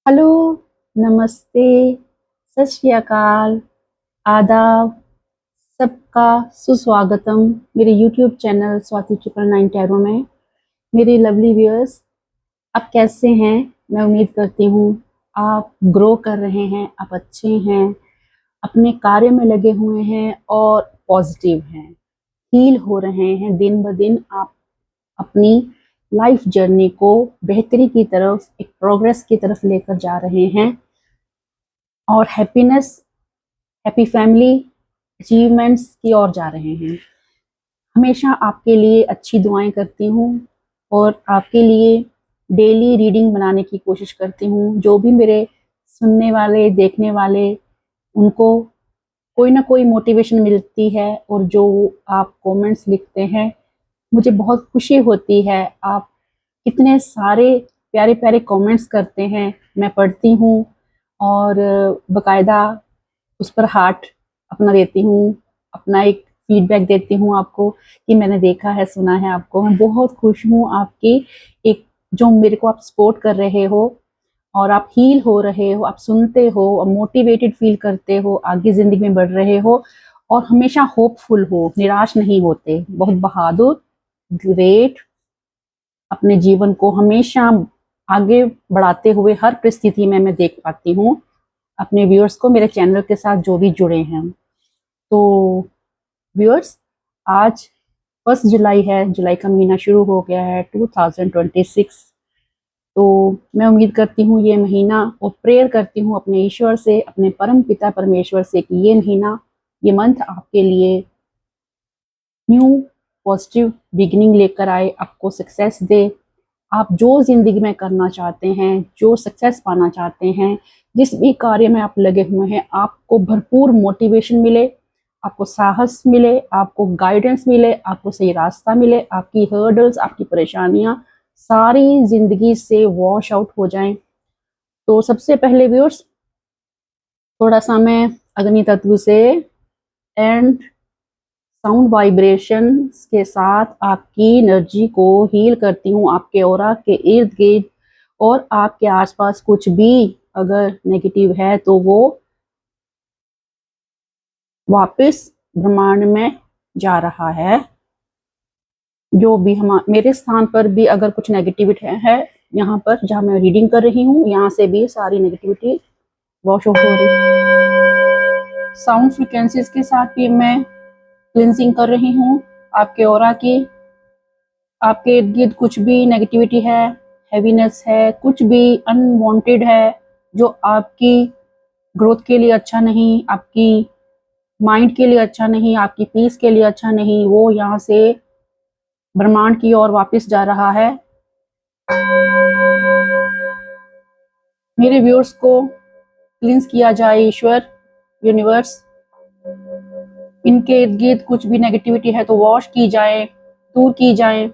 Hello, नमस्ते, सत श्री अकाल, आदाब, सबका सुस्वागतम मेरे यूट्यूब चैनल स्वाति 999 टैरो में। मेरे लवली व्यूअर्स, आप कैसे हैं? मैं उम्मीद करती हूँ आप ग्रो कर रहे हैं, आप अच्छे हैं, अपने कार्य में लगे हुए हैं और पॉजिटिव हैं, हील हो रहे हैं। दिन ब दिन आप अपनी लाइफ जर्नी को बेहतरी की तरफ, एक प्रोग्रेस की तरफ लेकर जा रहे हैं और हैप्पीनेस, हैप्पी फैमिली, अचीवमेंट्स की ओर जा रहे हैं। हमेशा आपके लिए अच्छी दुआएं करती हूँ और आपके लिए डेली रीडिंग बनाने की कोशिश करती हूँ। जो भी मेरे सुनने वाले, देखने वाले, उनको कोई ना कोई मोटिवेशन मिलती है और जो आप कमेंट्स लिखते हैं, मुझे बहुत खुशी होती है। आप कितने सारे प्यारे प्यारे कमेंट्स करते हैं, मैं पढ़ती हूँ और बकायदा उस पर हार्ट अपना देती हूँ, अपना एक फीडबैक देती हूँ आपको कि मैंने देखा है, सुना है आपको। मैं बहुत खुश हूँ आपकी एक जो मेरे को आप सपोर्ट कर रहे हो और आप हील हो रहे हो, आप सुनते हो और मोटिवेटेड फील करते हो, आगे ज़िंदगी में बढ़ रहे हो और हमेशा होपफुल हो, निराश नहीं होते। बहुत बहादुर, ग्रेट, अपने जीवन को हमेशा आगे बढ़ाते हुए हर परिस्थिति में मैं देख पाती हूँ अपने व्यूअर्स को, मेरे चैनल के साथ जो भी जुड़े हैं। तो व्यूअर्स, आज 1 जुलाई है, जुलाई का महीना शुरू हो गया है 2026। तो मैं उम्मीद करती हूँ ये महीना और प्रेयर करती हूँ अपने ईश्वर से, अपने परम पिता परमेश्वर से कि ये महीना, ये मंथ आपके लिए न्यू पॉजिटिव बिगिनिंग लेकर आए, आपको सक्सेस दे। आप जो ज़िंदगी में करना चाहते हैं, जो सक्सेस पाना चाहते हैं, जिस भी कार्य में आप लगे हुए हैं, आपको भरपूर मोटिवेशन मिले, आपको साहस मिले, आपको गाइडेंस मिले, आपको सही रास्ता मिले, आपकी हर्डल्स, आपकी परेशानियां सारी ज़िंदगी से वॉश आउट हो जाएं। तो सबसे पहले व्यूअर्स, थोड़ा सा मैं अग्नि तत्व से एंड साउंड वाइब्रेशंस के साथ आपकी एनर्जी को हील करती हूँ, आपके ऑरा के इर्द गिर्द। और आपके आसपास कुछ भी अगर नेगेटिव है तो वो वापस ब्रह्मांड में जा रहा है। जो भी हम मेरे स्थान पर भी अगर कुछ नेगेटिविटी है, यहाँ पर जहाँ मैं रीडिंग कर रही हूँ, यहाँ से भी सारी नेगेटिविटी वॉश ऑफ हो रही है। साउंड फ्रिक्वेंसीज के साथ भी मैं क्लिनजिंग कर रही हूँ आपके ऑरा की। आपके इर्द गिर्द कुछ भी नेगेटिविटी है, हैवीनेस है, कुछ भी अनवांटेड है जो आपकी ग्रोथ के लिए अच्छा नहीं, आपकी माइंड के लिए अच्छा नहीं, आपकी पीस के लिए अच्छा नहीं, वो यहाँ से ब्रह्मांड की ओर वापस जा रहा है। मेरे व्यूअर्स को क्लींस किया जाए ईश्वर, यूनिवर्स। इनके इर्द गिर्द कुछ भी नेगेटिविटी है तो वॉश की जाए, दूर की जाए।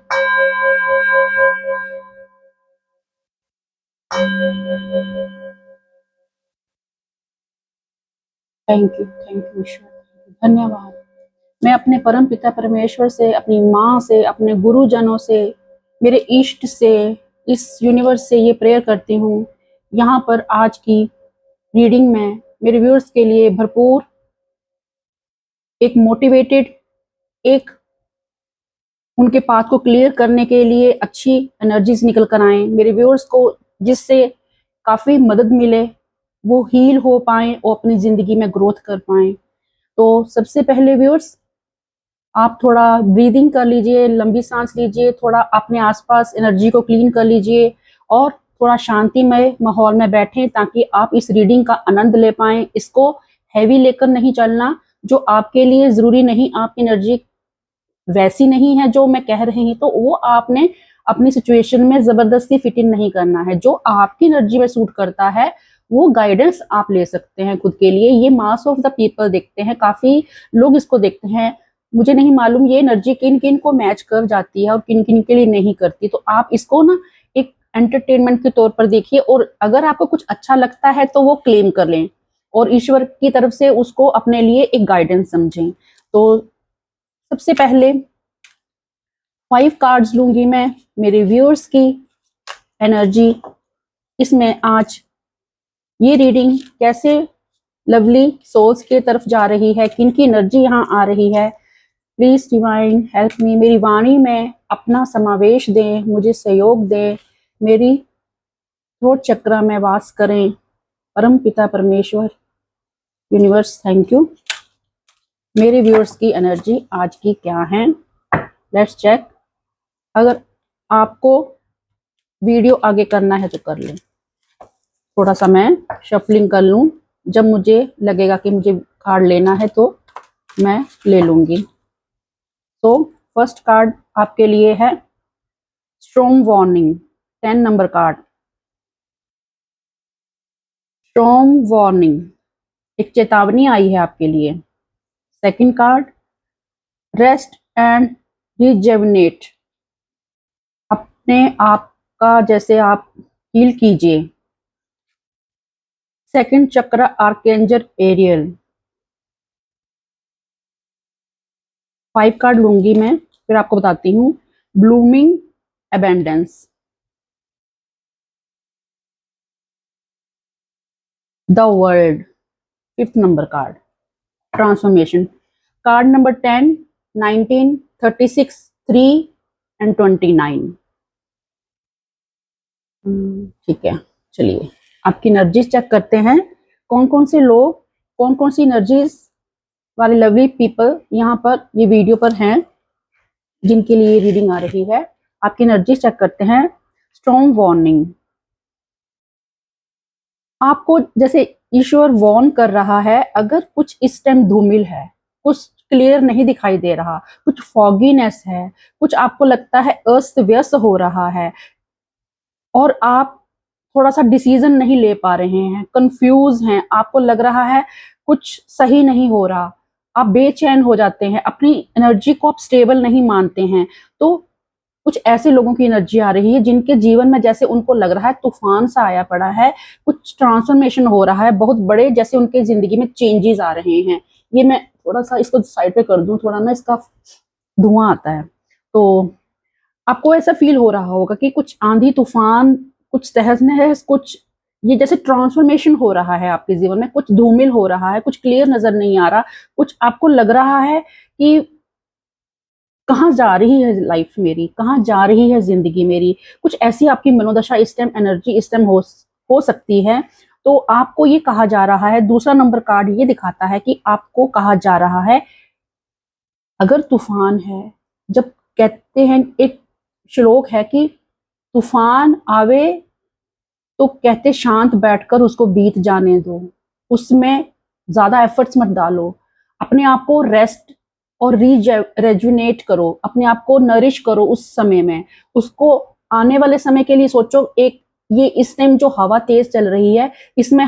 थैंक यू ईश्वर, धन्यवाद। मैं अपने परम पिता परमेश्वर से, अपनी माँ से, अपने गुरुजनों से, मेरे इष्ट से, इस यूनिवर्स से ये प्रेयर करती हूँ। यहाँ पर आज की रीडिंग में मेरे व्यूअर्स के लिए भरपूर एक मोटिवेटेड, एक उनके पाथ को क्लियर करने के लिए अच्छी एनर्जीज निकल कर आए मेरे व्यूअर्स को, जिससे काफ़ी मदद मिले, वो हील हो पाएँ और अपनी ज़िंदगी में ग्रोथ कर पाएँ। तो सबसे पहले व्यूअर्स, आप थोड़ा ब्रीदिंग कर लीजिए, लंबी सांस लीजिए, थोड़ा अपने आसपास एनर्जी को क्लीन कर लीजिए और थोड़ा शांतिमय माहौल में बैठें ताकि आप इस रीडिंग का आनंद ले पाएँ। इसको हैवी लेकर नहीं चलना, जो आपके लिए ज़रूरी नहीं, आपकी एनर्जी वैसी नहीं है जो मैं कह रही हूँ, तो वो आपने अपनी सिचुएशन में ज़बरदस्ती फिट इन नहीं करना है। जो आपकी एनर्जी में सूट करता है, वो गाइडेंस आप ले सकते हैं खुद के लिए। ये मास ऑफ द पीपल देखते हैं, काफ़ी लोग इसको देखते हैं। मुझे नहीं मालूम ये एनर्जी किन किन को मैच कर जाती है और किन किन के लिए नहीं करती। तो आप इसको ना एक एंटरटेनमेंट के तौर पर देखिए और अगर आपको कुछ अच्छा लगता है तो वो क्लेम कर लें और ईश्वर की तरफ से उसको अपने लिए एक गाइडेंस समझें। तो सबसे पहले 5 कार्ड्स लूंगी मैं मेरे व्यूअर्स की एनर्जी। इसमें आज ये रीडिंग कैसे लवली सोल्स की तरफ जा रही है, किन की एनर्जी यहाँ आ रही है। प्लीज डिवाइन हेल्प मी, मेरी वाणी में अपना समावेश दें, मुझे सहयोग दें, मेरी थ्रोट चक्र में वास करें। परम पिता परमेश्वर यूनिवर्स थैंक यू। मेरे व्यूअर्स की एनर्जी आज की क्या है, लेट्स चेक। अगर आपको वीडियो आगे करना है तो कर लें, थोड़ा सा मैं शफलिंग कर लूं, जब मुझे लगेगा कि मुझे कार्ड लेना है तो मैं ले लूंगी। तो फर्स्ट कार्ड आपके लिए है strong warning, 10 number card. Strong warning, एक चेतावनी आई है आपके लिए। सेकंड कार्ड रेस्ट एंड रिजेवनेट, अपने आप का जैसे आप हील कीजिए। सेकंड चक्र आर्केंजल एरियल। 5 कार्ड लूंगी मैं, फिर आपको बताती हूँ। Blooming abundance, the world, 5th number card transformation. Card number 10, 19, 36, 3 and 29। ठीक है, चलिए आपकी एनर्जीज चेक करते हैं। कौन कौन से लोग, कौन कौन सी एनर्जीज वाले लवली पीपल यहाँ पर ये वीडियो पर हैं जिनके लिए रीडिंग आ रही है। आपकी एनर्जी चेक करते हैं। स्ट्रॉन्ग वार्निंग, आपको जैसे ईश्वर वॉर्न कर रहा है, अगर कुछ इस टाइम धूमिल है, कुछ क्लियर नहीं दिखाई दे रहा, कुछ फॉगीनेस है, कुछ आपको लगता है अस्त व्यस्त हो रहा है और आप थोड़ा सा डिसीजन नहीं ले पा रहे हैं, कंफ्यूज हैं, आपको लग रहा है कुछ सही नहीं हो रहा, आप बेचैन हो जाते हैं, अपनी एनर्जी को आप स्टेबल नहीं मानते हैं, तो कुछ ऐसे लोगों की एनर्जी आ रही है जिनके जीवन में जैसे उनको लग रहा है तूफान सा आया पड़ा है, कुछ ट्रांसफॉर्मेशन हो रहा है, बहुत बड़े जैसे उनके जिंदगी में चेंजेस आ रहे हैं। ये मैं थोड़ा सा इसको साइड पे कर दूं, थोड़ा ना इसका धुआं आता है, तो आपको ऐसा फील हो रहा होगा कि कुछ आंधी तूफान, कुछ तहस नहस, कुछ ये जैसे ट्रांसफॉर्मेशन हो रहा है आपके जीवन में, कुछ धूमिल हो रहा है, कुछ क्लियर नजर नहीं आ रहा, कुछ आपको लग रहा है कि कहाँ जा रही है लाइफ मेरी, कहाँ जा रही है जिंदगी मेरी, कुछ ऐसी आपकी मनोदशा इस टाइम, एनर्जी इस टाइम हो सकती है। तो आपको ये कहा जा रहा है, दूसरा नंबर कार्ड ये दिखाता है कि आपको कहा जा रहा है, अगर तूफान है, जब कहते हैं एक श्लोक है कि तूफान आवे तो कहते शांत बैठकर उसको बीत जाने दो, उसमें ज्यादा एफर्ट्स मत डालो, अपने आप को रेस्ट और रेजुनेट करो, अपने आप को नरिश करो उस समय में, उसको आने वाले समय के लिए सोचो। एक ये इस टाइम जो हवा तेज चल रही है, इसमें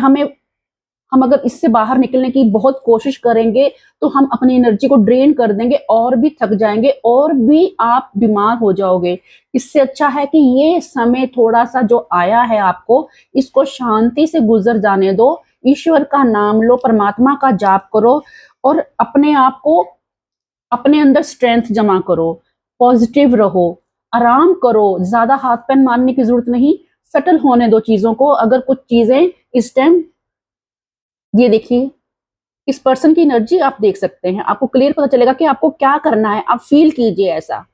हम अगर इससे बाहर निकलने की बहुत कोशिश करेंगे तो हम अपनी एनर्जी को ड्रेन कर देंगे और भी थक जाएंगे और भी आप बीमार हो जाओगे। इससे अच्छा है कि ये समय थोड़ा सा जो आया है आपको, इसको शांति से गुजर जाने दो, ईश्वर का नाम लो, परमात्मा का जाप करो और अपने आप को, अपने अंदर स्ट्रेंथ जमा करो, पॉजिटिव रहो, आराम करो, ज्यादा हाथ पैन मारने की जरूरत नहीं, सेटल होने दो चीजों को। अगर कुछ चीजें इस टाइम, ये देखिए इस पर्सन की एनर्जी आप देख सकते हैं, आपको क्लियर पता चलेगा कि आपको क्या करना है, आप फील कीजिए ऐसा।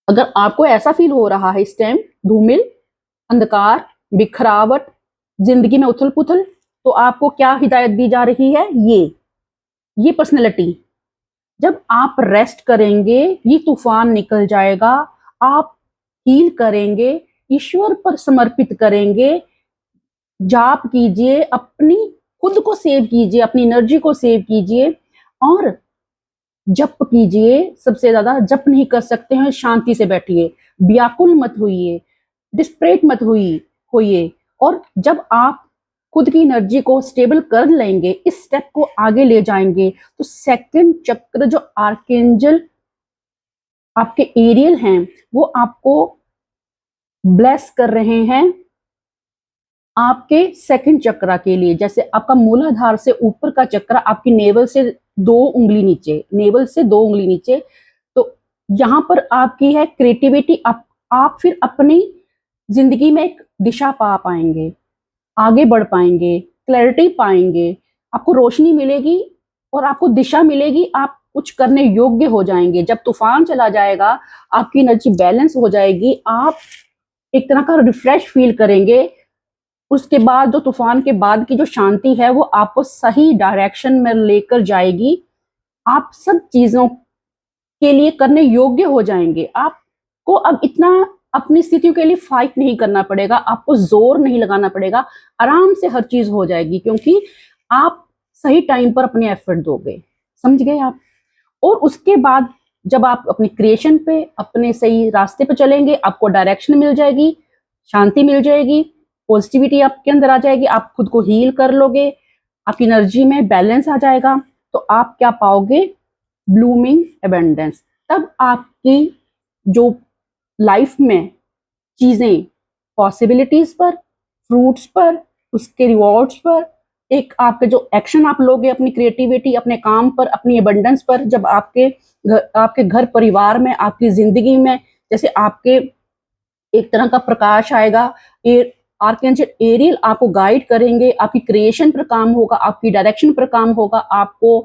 अगर आपको ऐसा फील हो रहा है इस टाइम, धूमिल, अंधकार, बिखरावट, जिंदगी में उथल पुथल, तो आपको क्या हिदायत दी जा रही है, ये पर्सनैलिटी, जब आप रेस्ट करेंगे ये तूफान निकल जाएगा, आप हील करेंगे, ईश्वर पर समर्पित करेंगे, जाप कीजिए, अपनी खुद को सेव कीजिए, अपनी एनर्जी को सेव कीजिए और जप कीजिए। सबसे ज्यादा जप नहीं कर सकते हैं, शांति से बैठिए, व्याकुल मत होइए, डिस्परेट मत होइए। और जब आप खुद की एनर्जी को स्टेबल कर लेंगे, इस स्टेप को आगे ले जाएंगे, तो सेकंड चक्र जो आर्केंजल आपके एरियल हैं, वो आपको ब्लेस कर रहे हैं आपके सेकंड चक्र के लिए। जैसे आपका मूलाधार से ऊपर का चक्र आपकी नेवल से 2 उंगली नीचे, नेवल से 2 उंगली नीचे, तो यहाँ पर आपकी है क्रिएटिविटी। आप फिर अपनी जिंदगी में एक दिशा पा पाएंगे, आगे बढ़ पाएंगे, क्लैरिटी पाएंगे, आपको रोशनी मिलेगी और आपको दिशा मिलेगी, आप कुछ करने योग्य हो जाएंगे। जब तूफान चला जाएगा, आपकी एनर्जी बैलेंस हो जाएगी, आप एक तरह का रिफ्रेश फील करेंगे। उसके बाद जो तूफान के बाद की जो शांति है वो आपको सही डायरेक्शन में लेकर जाएगी। आप सब चीजों के लिए करने योग्य हो जाएंगे। आपको अब इतना अपनी स्थितियों के लिए फाइट नहीं करना पड़ेगा, आपको जोर नहीं लगाना पड़ेगा, आराम से हर चीज हो जाएगी, क्योंकि आप सही टाइम पर अपने एफर्ट दोगे। समझ गए आप? और उसके बाद जब आप अपनी क्रिएशन पे, अपने सही रास्ते पे चलेंगे, आपको डायरेक्शन मिल जाएगी, शांति मिल जाएगी, पॉजिटिविटी आपके अंदर आ जाएगी, आप खुद को हील कर लोगे, आपकी एनर्जी में बैलेंस आ जाएगा, तो आप क्या पाओगे? Blooming abundance. तब आपकी जो लाइफ में चीजें, पॉसिबिलिटीज पर, फ्रूट्स पर, उसके रिवॉर्ड्स पर, एक आपके जो एक्शन आप लोगे अपनी क्रिएटिविटी, अपने काम पर, अपनी एबंडेंस पर, जब आपके घर परिवार में, आपकी जिंदगी में, जैसे आपके एक तरह का प्रकाश आएगा, ये आर्कएंजल एरियल आपको गाइड करेंगे, आपकी क्रिएशन पर काम होगा, आपकी डायरेक्शन पर काम होगा, आपको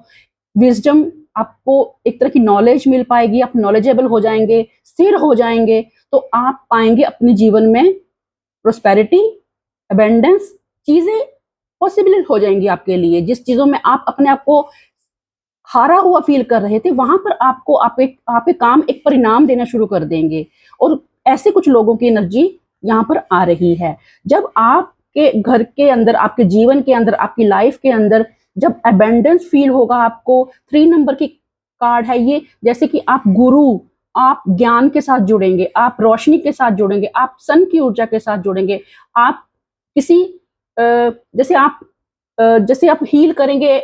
विजडम, आपको एक तरह की नॉलेज मिल पाएगी, आप नॉलेजेबल हो जाएंगे, स्थिर हो जाएंगे, तो आप पाएंगे अपने जीवन में प्रोस्पेरिटी, अबेंडेंस, चीजें पॉसिबल हो जाएंगी आपके लिए। जिस चीजों में आप अपने आप को हारा हुआ फील कर रहे थे, वहां पर आपको आपके काम एक परिणाम देना शुरू कर देंगे। और ऐसे कुछ लोगों की एनर्जी यहाँ पर आ रही है। जब आपके घर के अंदर, आपके जीवन के अंदर, आपकी लाइफ के अंदर जब अबेंडेंस फील होगा, आपको 3 नंबर की कार्ड है ये, जैसे कि आप गुरु, आप ज्ञान के साथ जुड़ेंगे, आप रोशनी के साथ जुड़ेंगे, आप सन की ऊर्जा के साथ जुड़ेंगे, आप किसी जैसे आप हील करेंगे,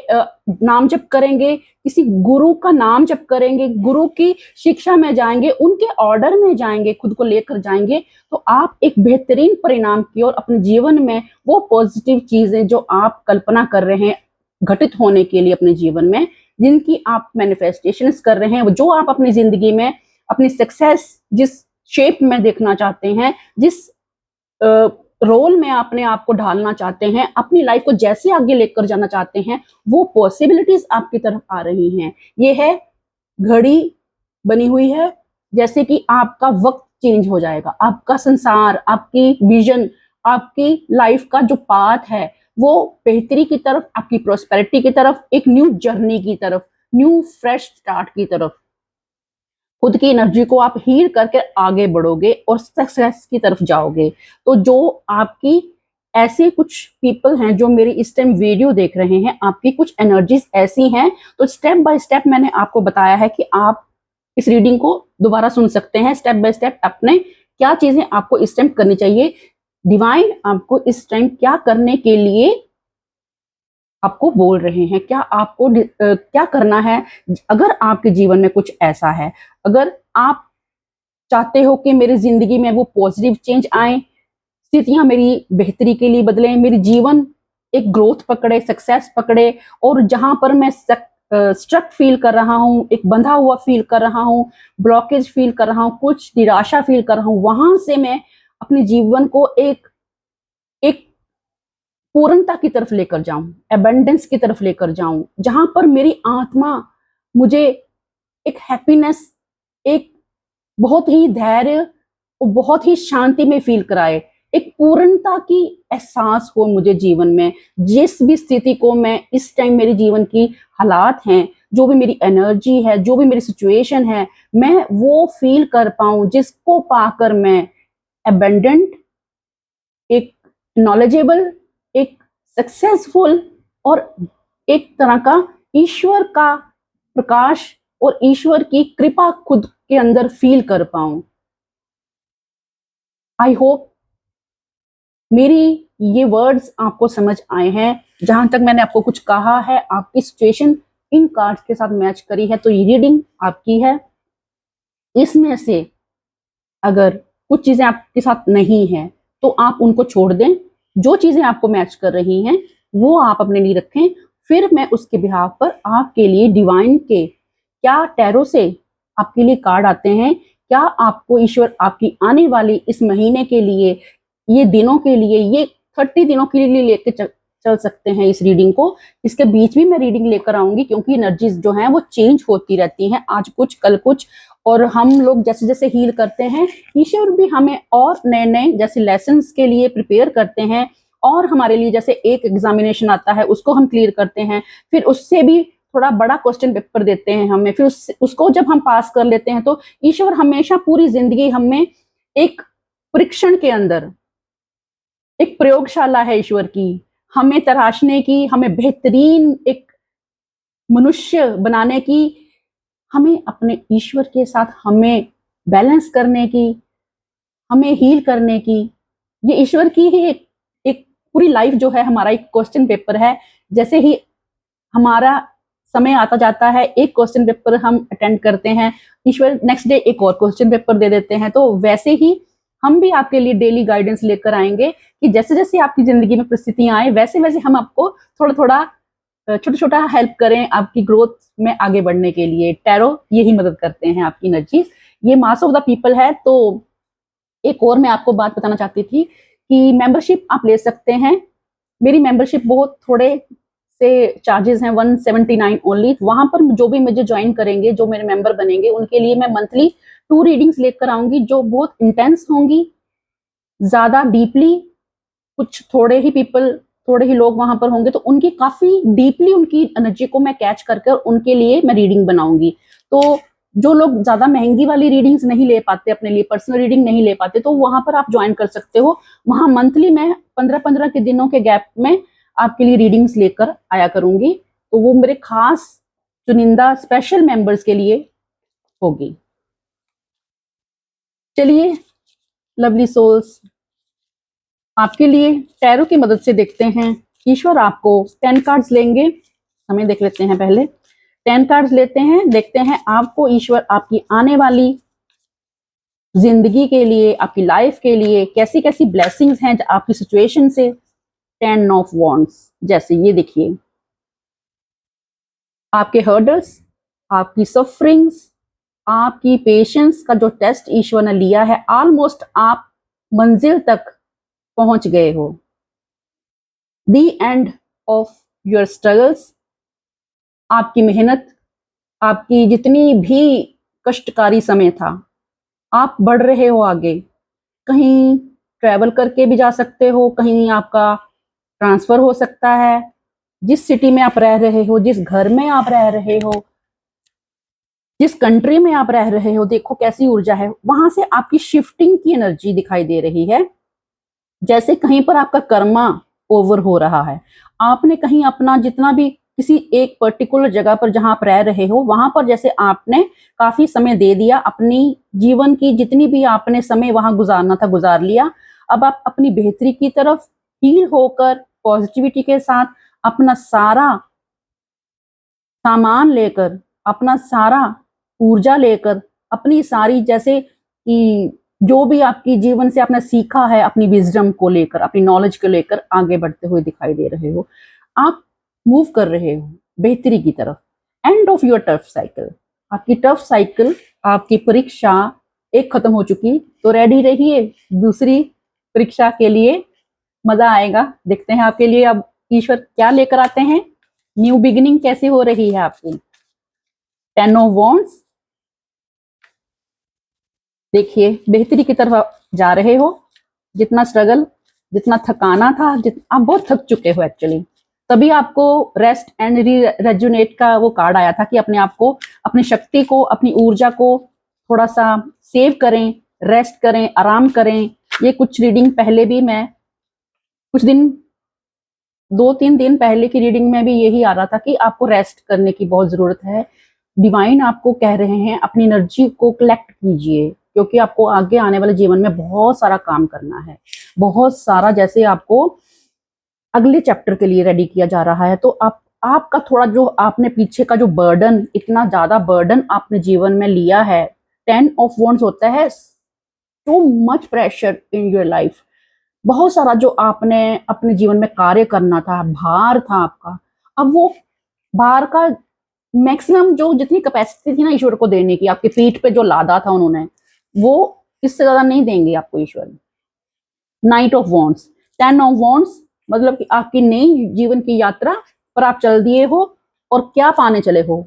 नाम जप करेंगे, किसी गुरु का नाम जप करेंगे, गुरु की शिक्षा में जाएंगे, उनके ऑर्डर में जाएंगे, खुद को लेकर जाएंगे, तो आप एक बेहतरीन परिणाम की ओर अपने जीवन में वो पॉजिटिव चीजें जो आप कल्पना कर रहे हैं घटित होने के लिए अपने जीवन में, जिनकी आप मैनिफेस्टेशंस कर रहे हैं, जो आप अपनी जिंदगी में अपनी सक्सेस जिस शेप में देखना चाहते हैं, जिस रोल में अपने आप को ढालना चाहते हैं, अपनी लाइफ को जैसे आगे लेकर जाना चाहते हैं, वो पॉसिबिलिटीज आपकी तरफ आ रही हैं। ये है घड़ी बनी हुई है, जैसे कि आपका वक्त चेंज हो जाएगा, आपका संसार, आपकी विजन, आपकी लाइफ का जो पाथ है वो बेहतरी की तरफ, आपकी प्रोस्पेरिटी की तरफ, एक न्यू जर्नी की तरफ, न्यू फ्रेश स्टार्ट की तरफ, खुद की एनर्जी को आप हील करके आगे बढ़ोगे और सक्सेस की तरफ जाओगे। तो जो आपकी ऐसे कुछ पीपल हैं जो मेरी इस टाइम वीडियो देख रहे हैं, आपकी कुछ एनर्जीज ऐसी हैं, तो स्टेप बाय स्टेप मैंने आपको बताया है कि आप इस रीडिंग को दोबारा सुन सकते हैं, स्टेप बाय स्टेप अपने क्या चीजें आपको इस टाइम करनी चाहिए, डिवाइन आपको इस टाइम क्या करने के लिए आपको बोल रहे हैं, क्या आपको क्या करना है। अगर आपके जीवन में कुछ ऐसा है, अगर आप चाहते हो कि मेरी जिंदगी में वो पॉजिटिव चेंज आए, स्थितियां मेरी बेहतरी के लिए बदलें, मेरी जीवन एक ग्रोथ पकड़े, सक्सेस पकड़े, और जहां पर मैं स्ट्रक फील कर रहा हूं, एक बंधा हुआ फील कर रहा हूं, ब्लॉकेज फील कर रहा हूं, कुछ निराशा फील कर रहा हूं, वहां से मैं अपने जीवन को एक एक पूर्णता की तरफ लेकर जाऊं, एबंडेंस की तरफ लेकर जाऊं, जहां पर मेरी आत्मा मुझे एक हैप्पीनेस, एक बहुत ही धैर्य और बहुत ही शांति में फील कराए, एक पूर्णता की एहसास हो मुझे जीवन में। जिस भी स्थिति को मैं इस टाइम, मेरे जीवन की हालात हैं, जो भी मेरी एनर्जी है, जो भी मेरी सिचुएशन है, मैं वो फील कर पाऊं, जिसको पाकर मैं एबंडेंट, एक नॉलेजेबल, एक सक्सेसफुल और एक तरह का ईश्वर का प्रकाश और ईश्वर की कृपा खुद के अंदर फील कर पाऊं। आई होप मेरी ये वर्ड्स आपको समझ आए हैं। जहां तक मैंने आपको कुछ कहा है, आपकी सिचुएशन इन कार्ड्स के साथ मैच करी है, तो ये रीडिंग आपकी है। इसमें से अगर कुछ चीजें आपके साथ नहीं है तो आप उनको छोड़ दें, जो चीजें आपको मैच कर रही हैं वो आप अपने लिए रखें। फिर मैं उसके बिहाफ पर आपके लिए डिवाइन के क्या टैरो से आपके लिए कार्ड आते हैं, क्या आपको ईश्वर आपकी आने वाली इस महीने के लिए, ये दिनों के लिए, ये 30 दिनों के लिए लेके चल सकते हैं इस रीडिंग को। इसके बीच भी मैं रीडिंग लेकर आऊंगी, क्योंकि एनर्जीज जो हैं वो चेंज होती रहती हैं, आज कुछ कल कुछ। और हम लोग जैसे जैसे हील करते हैं, ईश्वर भी हमें और नए नए जैसे लेसन्स के लिए प्रिपेयर करते हैं, और हमारे लिए जैसे एक एग्जामिनेशन आता है उसको हम क्लियर करते हैं, फिर उससे भी थोड़ा बड़ा क्वेश्चन पेपर देते हैं हमें, फिर उसको जब हम पास कर लेते हैं तो ईश्वर हमेशा पूरी जिंदगी हमें एक परीक्षण के अंदर, एक प्रयोगशाला है ईश्वर की, हमें तराशने की, हमें बेहतरीन एक मनुष्य बनाने की, हमें अपने ईश्वर के साथ हमें बैलेंस करने की, हमें हील करने की। ये ईश्वर की ही एक पूरी लाइफ जो है हमारा एक क्वेश्चन पेपर है। जैसे ही हमारा समय आता जाता है, एक क्वेश्चन पेपर हम अटेंड करते हैं, ईश्वर नेक्स्ट डे एक और क्वेश्चन पेपर दे देते हैं। तो वैसे ही हम भी आपके लिए डेली गाइडेंस लेकर आएंगे कि जैसे जैसे आपकी जिंदगी में परिस्थितियां आए, वैसे वैसे हम आपको थोड़ा थोड़ा छोटा छोटा हेल्प करें आपकी ग्रोथ में आगे बढ़ने के लिए। टैरो यही मदद करते हैं आपकी एनर्जीज। ये मास ऑफ द पीपल है। तो एक और मैं आपको बात बताना चाहती थी कि मेंबरशिप आप ले सकते हैं। मेरी मेंबरशिप बहुत थोड़े से चार्जेस हैं, 179 ओनली। वहां पर जो भी मुझे ज्वाइन करेंगे, जो मेरे मेंबर बनेंगे, उनके लिए मैं मंथली 2 रीडिंग्स लेकर आऊंगी, जो बहुत इंटेंस होंगी, ज्यादा डीपली। कुछ थोड़े ही पीपल, थोड़े ही लोग वहां पर होंगे, तो उनकी काफी डीपली उनकी एनर्जी को मैं कैच करके उनके लिए मैं रीडिंग बनाऊंगी। तो जो लोग ज्यादा महंगी वाली रीडिंग्स नहीं ले पाते, अपने लिए पर्सनल रीडिंग नहीं ले पाते, तो वहां पर आप ज्वाइन कर सकते हो। वहां मंथली मैं 15-15 के दिनों के गैप में आपके लिए रीडिंग्स लेकर आया करूंगी। तो वो मेरे खास चुनिंदा स्पेशल मेंबर्स के लिए होगी। चलिए लवली सोल्स, आपके लिए टैरो की मदद से देखते हैं। ईश्वर आपको 10 कार्ड्स लेंगे, हमें देख लेते हैं पहले। 10 कार्ड्स लेते हैं, देखते हैं आपको ईश्वर आपकी आने वाली जिंदगी के लिए, आपकी लाइफ के लिए कैसी कैसी ब्लेसिंग्स हैं आपकी सिचुएशन से। 10 ऑफ वॉन्ड्स, जैसे ये देखिए, आपके हर्डल्स, आपकी सफरिंग्स, आपकी पेशेंस का जो टेस्ट ईश्वर ने लिया है, ऑलमोस्ट आप मंजिल तक पहुंच गए हो। The end of your struggles, आपकी मेहनत, आपकी जितनी भी कष्टकारी समय था, आप बढ़ रहे हो आगे। कहीं ट्रैवल करके भी जा सकते हो, कहीं आपका ट्रांसफर हो सकता है। जिस सिटी में आप रह रहे हो, जिस घर में आप रह रहे हो, जिस कंट्री में आप रह रहे हो, देखो कैसी ऊर्जा है। वहां से आपकी शिफ्टिंग की एनर्जी दिखाई दे रही है। जैसे कहीं पर आपका कर्मा ओवर हो रहा है, आपने कहीं अपना जितना भी किसी एक पर्टिकुलर जगह पर जहां आप रह रहे हो, वहां पर जैसे आपने काफी समय दे दिया, अपनी जीवन की जितनी भी आपने समय वहां गुजारना था गुजार लिया। अब आप अपनी बेहतरी की तरफ हील होकर पॉजिटिविटी के साथ अपना सारा सामान लेकर, अपना सारा ऊर्जा लेकर, अपनी सारी जैसे कि जो भी आपकी जीवन से आपने सीखा है, अपनी विजडम को लेकर, अपनी नॉलेज को लेकर आगे बढ़ते हुए दिखाई दे रहे हो। आप मूव कर रहे हो बेहतरी की तरफ। End of your tough cycle, आपकी टफ साइकिल, आपकी परीक्षा एक खत्म हो चुकी, तो रेडी रहिए दूसरी परीक्षा के लिए। मजा आएगा। देखते हैं आपके लिए अब ईश्वर क्या लेकर आते हैं। न्यू बिगिनिंग कैसे हो रही है आपकी। 10 ऑफ वॉन्ड्स, देखिए बेहतरी की तरफ जा रहे हो। जितना स्ट्रगल, जितना थकाना था, आप बहुत थक चुके हो एक्चुअली। तभी आपको रेस्ट एंड रेजुनेट का वो कार्ड आया था कि अपने आप को, अपनी शक्ति को, अपनी ऊर्जा को थोड़ा सा सेव करें, रेस्ट करें, आराम करें। ये कुछ रीडिंग पहले भी मैं कुछ दिन, 2-3 दिन पहले की रीडिंग में भी यही आ रहा था कि आपको रेस्ट करने की बहुत जरूरत है। डिवाइन आपको कह रहे हैं अपनी एनर्जी को कलेक्ट कीजिए, क्योंकि आपको आगे आने वाले जीवन में बहुत सारा काम करना है, बहुत सारा। जैसे आपको अगले चैप्टर के लिए रेडी किया जा रहा है, तो आपका थोड़ा जो आपने पीछे का जो बर्डन, इतना ज्यादा बर्डन आपने जीवन में लिया है। 10 ऑफ वॉन्ड्स होता है too much pressure in your life. बहुत सारा जो आपने अपने जीवन में कार्य करना था, भार था आपका, अब वो भार का मैक्सिमम जो जितनी कैपेसिटी थी ना ईश्वर को देने की, आपकी पीठ पे जो लादा था उन्होंने, वो इससे ज्यादा नहीं देंगे आपको ईश्वर। Knight of wands, 10 of wands मतलब कि आपकी नई जीवन की यात्रा पर आप चल दिए हो और क्या पाने चले हो,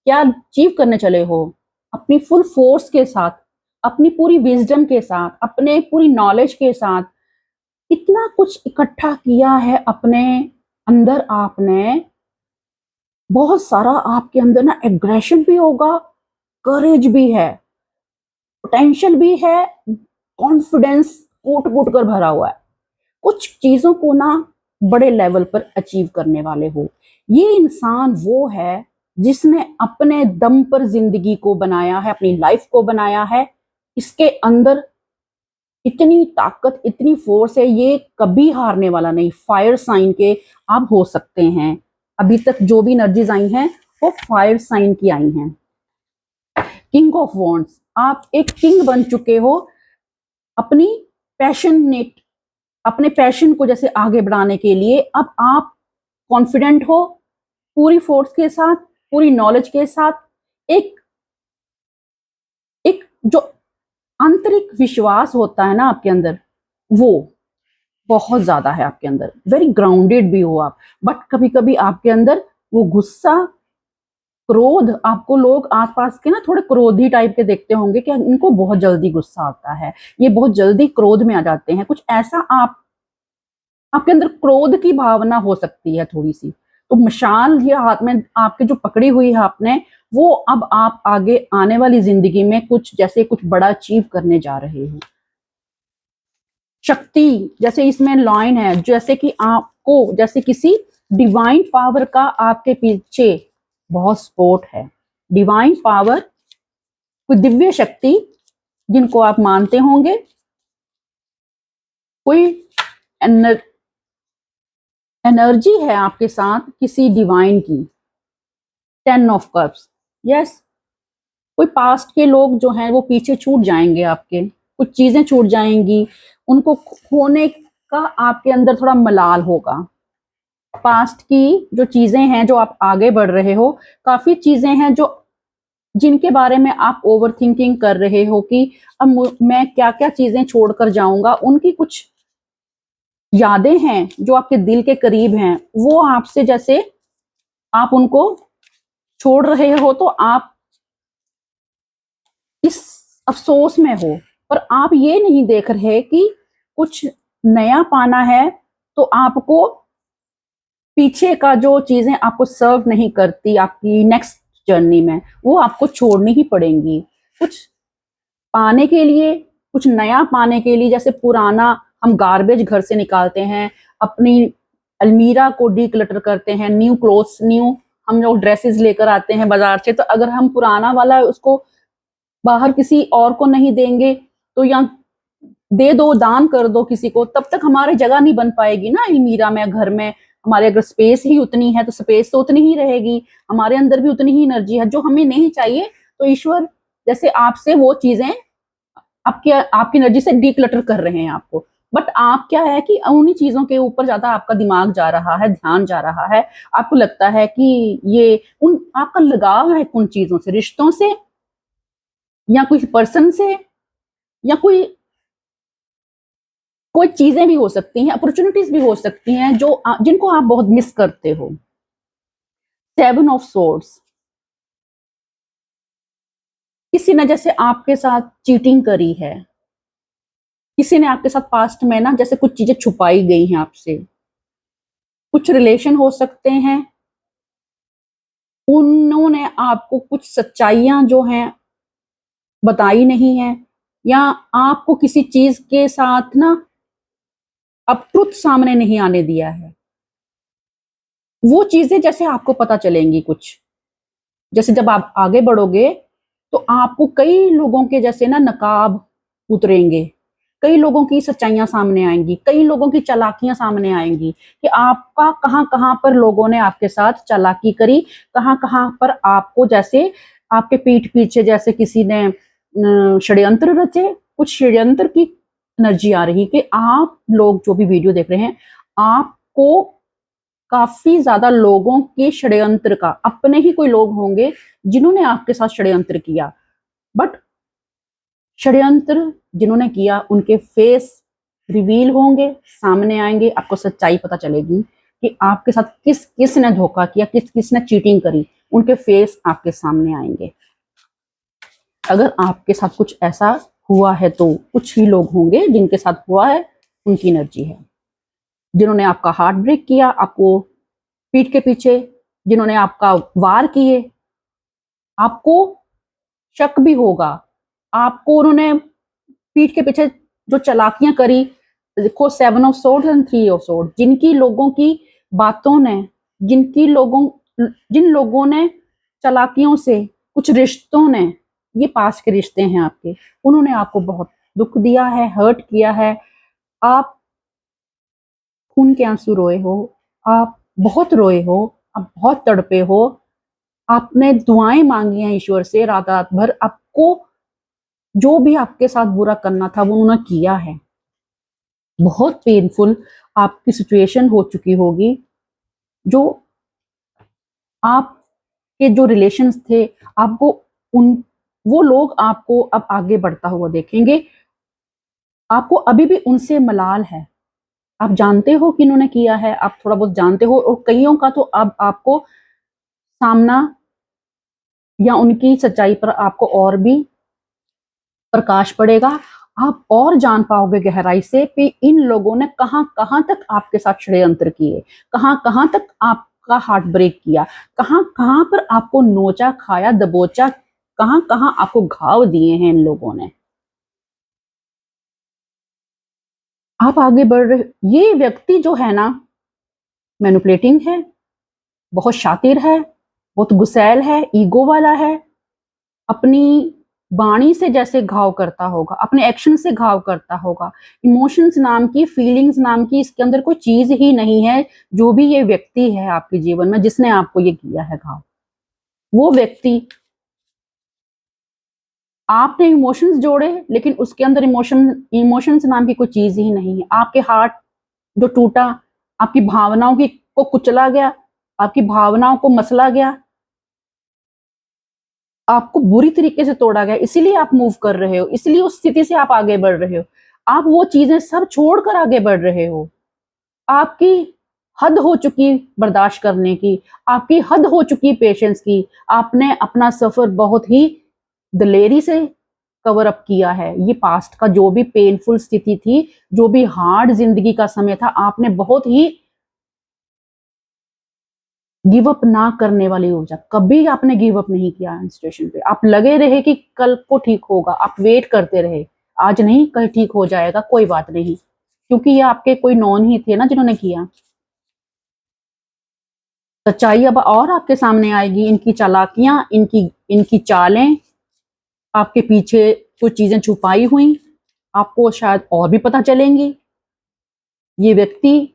क्या अचीव करने चले हो, अपनी फुल फोर्स के साथ, अपनी पूरी विजडम के साथ, अपने पूरी नॉलेज के साथ इतना कुछ इकट्ठा किया है अपने अंदर। आपने बहुत सारा आपके अंदर ना एग्रेशन भी होगा, करेज भी है, पोटेंशियल भी है, कॉन्फिडेंस कूट कूट कर भरा हुआ है। कुछ चीजों को ना बड़े लेवल पर अचीव करने वाले हो। ये इंसान वो है जिसने अपने दम पर जिंदगी को बनाया है, अपनी लाइफ को बनाया है। इसके अंदर इतनी ताकत, इतनी फोर्स है, ये कभी हारने वाला नहीं। फायर साइन के आप हो सकते हैं। अभी तक जो भी एनर्जीज आई हैं वो फायर साइन की आई हैं। किंग ऑफ वॉन्ड्स, आप एक किंग बन चुके हो अपनी पैशनेट, अपने पैशन को जैसे आगे बढ़ाने के लिए। अब आप कॉन्फिडेंट हो पूरी फोर्स के साथ, पूरी नॉलेज के साथ। एक एक जो आंतरिक विश्वास होता है ना आपके अंदर, वो बहुत ज्यादा है आपके अंदर। वेरी ग्राउंडेड भी हो आप, बट कभी कभी आपके अंदर वो गुस्सा, क्रोध, आपको लोग आसपास के ना थोड़े क्रोधी टाइप के देखते होंगे कि इनको बहुत जल्दी गुस्सा आता है, ये बहुत जल्दी क्रोध में आ जाते हैं, कुछ ऐसा आप आपके अंदर क्रोध की भावना हो सकती है थोड़ी सी। तो मशाल ये हाथ में आपके जो पकड़ी हुई है आपने, वो अब आप आगे आने वाली जिंदगी में कुछ जैसे कुछ बड़ा अचीव करने जा रहे हो। शक्ति, जैसे इसमें लाइन है, जैसे कि आपको जैसे किसी डिवाइन पावर का आपके पीछे बहुत सपोर्ट है। डिवाइन पावर, कोई दिव्य शक्ति जिनको आप मानते होंगे, कोई एनर्जी है आपके साथ किसी डिवाइन की। 10 ऑफ कप्स, यस। कोई पास्ट के लोग जो हैं वो पीछे छूट जाएंगे आपके, कुछ चीजें छूट जाएंगी, उनको खोने का आपके अंदर थोड़ा मलाल होगा। पास्ट की जो चीजें हैं, जो आप आगे बढ़ रहे हो, काफी चीजें हैं जो जिनके बारे में आप ओवर थिंकिंग कर रहे हो कि अब मैं क्या क्या चीजें छोड़कर जाऊंगा। उनकी कुछ यादें हैं जो आपके दिल के करीब हैं, वो आपसे जैसे आप उनको छोड़ रहे हो तो आप इस अफसोस में हो। पर आप ये नहीं देख रहे कि कुछ नया पाना है तो आपको पीछे का जो चीजें आपको सर्व नहीं करती आपकी नेक्स्ट जर्नी में, वो आपको छोड़नी ही पड़ेंगी। कुछ पाने के लिए, कुछ नया पाने के लिए, जैसे पुराना हम गार्बेज घर से निकालते हैं, अपनी अलमीरा को डीक्लटर करते हैं, न्यू क्लोथ्स, न्यू हम लोग ड्रेसेस लेकर आते हैं बाजार से, तो अगर हम पुराना वाला उसको बाहर किसी और को नहीं देंगे तो या दे दो, दान कर दो किसी को, तब तक हमारी जगह नहीं बन पाएगी ना अलमीरा में, घर में। हमारे अगर स्पेस ही उतनी है तो स्पेस तो उतनी ही रहेगी, हमारे अंदर भी उतनी ही एनर्जी है जो हमें नहीं चाहिए। तो ईश्वर जैसे आपसे वो चीजें आपकी आपकी एनर्जी से डीक्लटर कर रहे हैं आपको। बट आप क्या है कि उन्हीं चीजों के ऊपर ज्यादा आपका दिमाग जा रहा है, ध्यान जा रहा है। आपको लगता है कि ये उन आपका लगाव है उन चीजों से, रिश्तों से, या कोई पर्सन से, या कोई कोई चीजें भी हो सकती हैं, अपॉर्चुनिटीज भी हो सकती हैं जो जिनको आप बहुत मिस करते हो। 7 ऑफ सोर्ड्स, किसी ने जैसे आपके साथ चीटिंग करी है, किसी ने आपके साथ पास्ट में ना जैसे कुछ चीजें छुपाई गई हैं आपसे। कुछ रिलेशन हो सकते हैं, उन्होंने आपको कुछ सच्चाइयां जो हैं बताई नहीं है, या आपको किसी चीज के साथ ना अब ट्रुथ सामने नहीं आने दिया है। वो चीजें जैसे आपको पता चलेंगी कुछ, जैसे जब आप आगे बढ़ोगे तो आपको कई लोगों के जैसे ना नकाब उतरेंगे, कई लोगों की सच्चाइयां सामने आएंगी, कई लोगों की चालाकियां सामने आएंगी कि आपका कहां कहां पर लोगों ने आपके साथ चालाकी करी, कहां कहां पर आपको जैसे आपके पीठ पीछे जैसे किसी ने षड्यंत्र रचे। कुछ षड्यंत्र की एनर्जी आ रही कि आप लोग जो भी वीडियो देख रहे हैं, आपको काफी ज्यादा लोगों के षड्यंत्र का, अपने ही कोई लोग होंगे जिन्होंने आपके साथ षड्यंत्र किया, बट षड्यंत्र जिन्होंने किया उनके फेस रिवील होंगे, सामने आएंगे, आपको सच्चाई पता चलेगी कि आपके साथ किस किस ने धोखा किया, किस किस ने चीटिंग करी, उनके फेस आपके सामने आएंगे। अगर आपके साथ कुछ ऐसा हुआ है तो कुछ ही लोग होंगे जिनके साथ हुआ है, उनकी एनर्जी है, जिन्होंने आपका हार्ट ब्रेक किया, आपको पीठ के पीछे, जिन्होंने आपका वार किए, आपको शक भी होगा, आपको उन्होंने पीठ के पीछे जो चालाकियां करी, देखो 7 of swords and 3 of swords, जिनकी लोगों की बातों ने, जिन लोगों ने चालाकियों से, कुछ रिश्तों ने, ये पास के रिश्ते हैं आपके, उन्होंने आपको बहुत दुख दिया है, हर्ट किया है, आप खून के आंसू रोए हो, आप बहुत रोए हो, आप बहुत तड़पे हो, आपने दुआएं मांगी हैं ईश्वर से रात रात भर, आपको जो भी आपके साथ बुरा करना था वो उन्होंने किया है। बहुत पेनफुल आपकी सिचुएशन हो चुकी होगी, जो आपके जो रिलेशंस थे, आपको उन वो लोग आपको अब आगे बढ़ता हुआ देखेंगे, आपको अभी भी उनसे मलाल है, आप जानते हो कि इन्होंने किया है, आप थोड़ा बहुत जानते हो, और कईयों का तो अब आपको सामना या उनकी सच्चाई पर आपको और भी प्रकाश पड़ेगा, आप और जान पाओगे गहराई से कि इन लोगों ने कहां कहां तक आपके साथ षड्यंत्र किए, कहां कहां तक आपका हार्ट ब्रेक किया, कहां कहां पर आपको नोचा, खाया, दबोचा, कहां कहां आपको घाव दिए हैं इन लोगों ने। आप आगे बढ़ रहे, ये व्यक्ति जो है ना, मैनिपुलेटिंग है, बहुत शातिर है, बहुत गुस्सैल है, ईगो वाला है, अपनी वाणी से जैसे घाव करता होगा, अपने एक्शन से घाव करता होगा। इमोशंस नाम की, फीलिंग्स नाम की इसके अंदर कोई चीज ही नहीं है। जो भी ये व्यक्ति है आपके जीवन में जिसने आपको ये किया है घाव, वो व्यक्ति, आपने इमोशंस जोड़े लेकिन उसके अंदर इमोशंस नाम की कोई चीज ही नहीं है। आपके हार्ट जो टूटा, आपकी भावनाओं की को कुचला गया, आपकी भावनाओं को मसला गया, आपको बुरी तरीके से तोड़ा गया, इसीलिए आप मूव कर रहे हो, इसलिए उस स्थिति से आप आगे बढ़ रहे हो, आप वो चीजें सब छोड़कर आगे बढ़ रहे हो। आपकी हद हो चुकी बर्दाश्त करने की, आपकी हद हो चुकी पेशेंस की, आपने अपना सफर बहुत ही दलेरी से कवर अप किया है। ये पास्ट का जो भी पेनफुल स्थिति थी, जो भी हार्ड जिंदगी का समय था, आपने बहुत ही गिव अप ना करने वाली ऊर्जा, कभी आपने गिव अप नहीं किया सिचुएशन पे, आप लगे रहे कि कल को ठीक होगा, आप वेट करते रहे, आज नहीं कल ठीक हो जाएगा, कोई बात नहीं, क्योंकि ये आपके कोई नॉन ही थे ना जिन्होंने किया। सच्चाई अब और आपके सामने आएगी, इनकी चालाकियां, इनकी इनकी चालें, आपके पीछे कुछ चीजें छुपाई हुई आपको शायद और भी पता चलेंगी। ये व्यक्ति,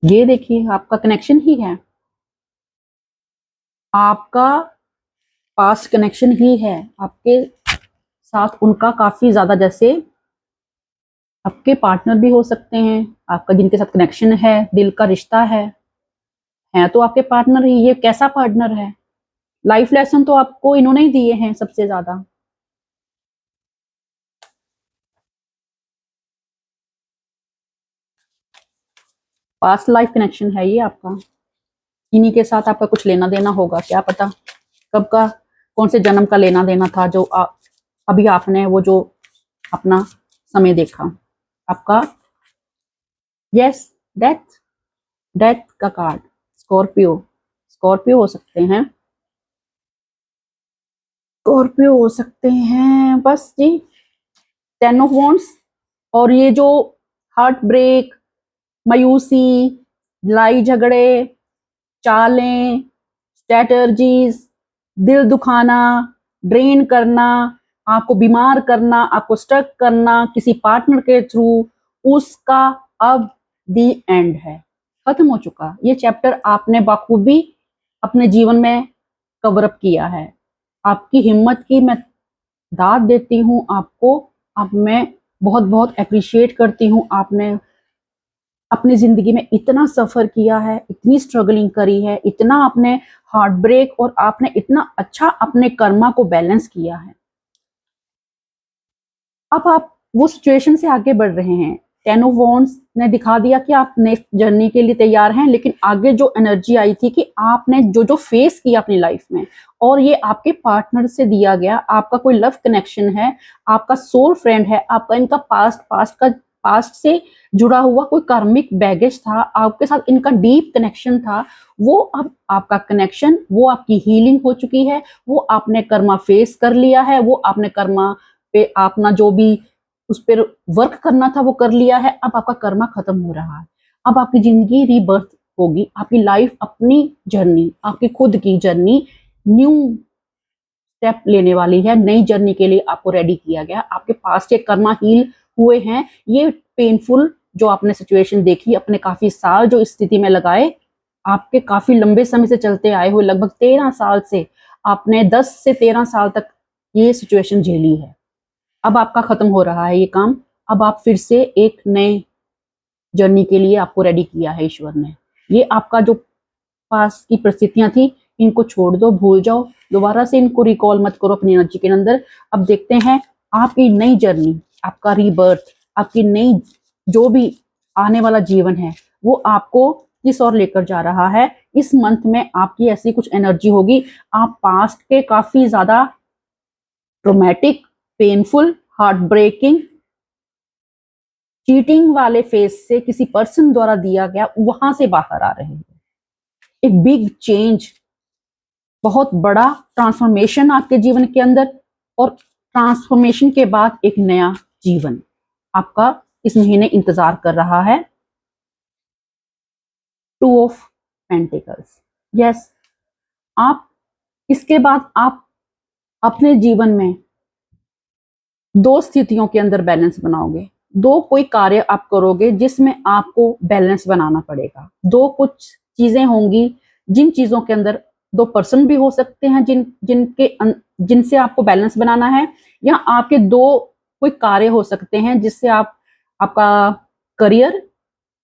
ये देखिए आपका कनेक्शन ही है, आपका पास्ट कनेक्शन ही है, आपके साथ उनका काफी ज्यादा, जैसे आपके पार्टनर भी हो सकते हैं, आपका जिनके साथ कनेक्शन है, दिल का रिश्ता है तो आपके पार्टनर ही। ये कैसा पार्टनर है, लाइफ लेसन तो आपको इन्होंने ही दिए हैं सबसे ज्यादा। पास्ट लाइफ कनेक्शन है ये आपका, इन्हीं के साथ आपका कुछ लेना देना होगा, क्या पता कब का, कौन से जन्म का लेना देना था, जो अभी आपने वो जो अपना समय देखा आपका। यस, डेथ, डेथ का कार्ड, स्कॉर्पियो, स्कॉर्पियो हो सकते हैं, स्कॉर्पियो हो सकते हैं बस जी। 10 ऑफ वॉन्ड्स, और ये जो हार्ट ब्रेक, मायूसी, लड़ाई झगड़े, चालें, स्ट्रैटर्जीज, दिल दुखाना, ड्रेन करना, आपको बीमार करना, आपको स्टक करना किसी पार्टनर के थ्रू, उसका अब दी एंड है, खत्म हो चुका। ये चैप्टर आपने बाखूबी अपने जीवन में कवर अप किया है। आपकी हिम्मत की मैं दाद देती हूँ आपको, अब मैं बहुत बहुत अप्रिशिएट करती हूँ। आपने अपनी जिंदगी में इतना सफर किया है, इतनी स्ट्रगलिंग करी है, इतना आपने हार्ट ब्रेक, और आपने इतना अच्छा अपने कर्मा को बैलेंस किया है। अब आप वो सिचुएशन से आगे बढ़ रहे हैं। 10 ऑफ वॉन्ड्स ने दिखा दिया कि आप नेक्स्ट जर्नी के लिए तैयार हैं, लेकिन आगे जो एनर्जी आई थी कि आपने जो जो फेस किया अपनी लाइफ में, और ये आपके पार्टनर से दिया गया, आपका कोई लव कनेक्शन है, आपका सोल फ्रेंड है, आपका इनका पास्ट से जुड़ा हुआ कोई कार्मिक बैगेज था, आपके साथ इनका डीप कनेक्शन था, वो अब आपका कनेक्शन, वो आपकी हीलिंग हो चुकी है, वो आपने कर्मा फेस कर लिया है, वो आपने कर्मा पे अपना जो भी उस पर वर्क करना था वो कर लिया है। अब आपका कर्मा खत्म हो रहा है, अब आपकी जिंदगी रीबर्थ होगी, आपकी लाइफ, अपनी जर्नी, आपकी खुद की जर्नी न्यू स्टेप लेने वाली है। नई जर्नी के लिए आपको रेडी किया गया। आपके पास के कर्मा हील हुए हैं। ये पेनफुल जो आपने सिचुएशन देखी, अपने काफी साल जो इस स्थिति में लगाए, आपके काफी लंबे समय से चलते आए हुए, लगभग 13 साल से आपने 10 से 13 साल तक ये सिचुएशन झेली है। अब आपका खत्म हो रहा है ये काम। अब आप फिर से एक नए जर्नी के लिए आपको रेडी किया है ईश्वर ने। ये आपका जो पास की परिस्थितियां थी, इनको छोड़ दो, भूल जाओ, दोबारा से इनको रिकॉल मत करो अपनी एनर्जी के अंदर। अब देखते हैं आपकी नई जर्नी, आपका रीबर्थ, आपकी नई जो भी आने वाला जीवन है, वो आपको किस ओर लेकर जा रहा है। इस मंथ में आपकी ऐसी कुछ एनर्जी होगी, आप पास्ट के काफी ज्यादा traumatic, painful, heartbreaking, cheating वाले फेस से, किसी पर्सन द्वारा दिया गया, वहां से बाहर आ रहे हैं। एक बिग चेंज, बहुत बड़ा ट्रांसफॉर्मेशन आपके जीवन के अंदर, और ट्रांसफॉर्मेशन के बाद एक नया जीवन आपका इस महीने इंतजार कर रहा है। 2 ऑफ पेंटिकल्स, यस, आप इसके बाद आप अपने जीवन में 2 स्थितियों के अंदर बैलेंस बनाओगे। 2 कोई कार्य आप करोगे जिसमें आपको बैलेंस बनाना पड़ेगा। 2 कुछ चीजें होंगी जिन चीजों के अंदर 2 पर्सन भी हो सकते हैं जिनसे आपको बैलेंस बनाना है, या आपके 2 कोई कार्य हो सकते हैं जिससे आपका करियर,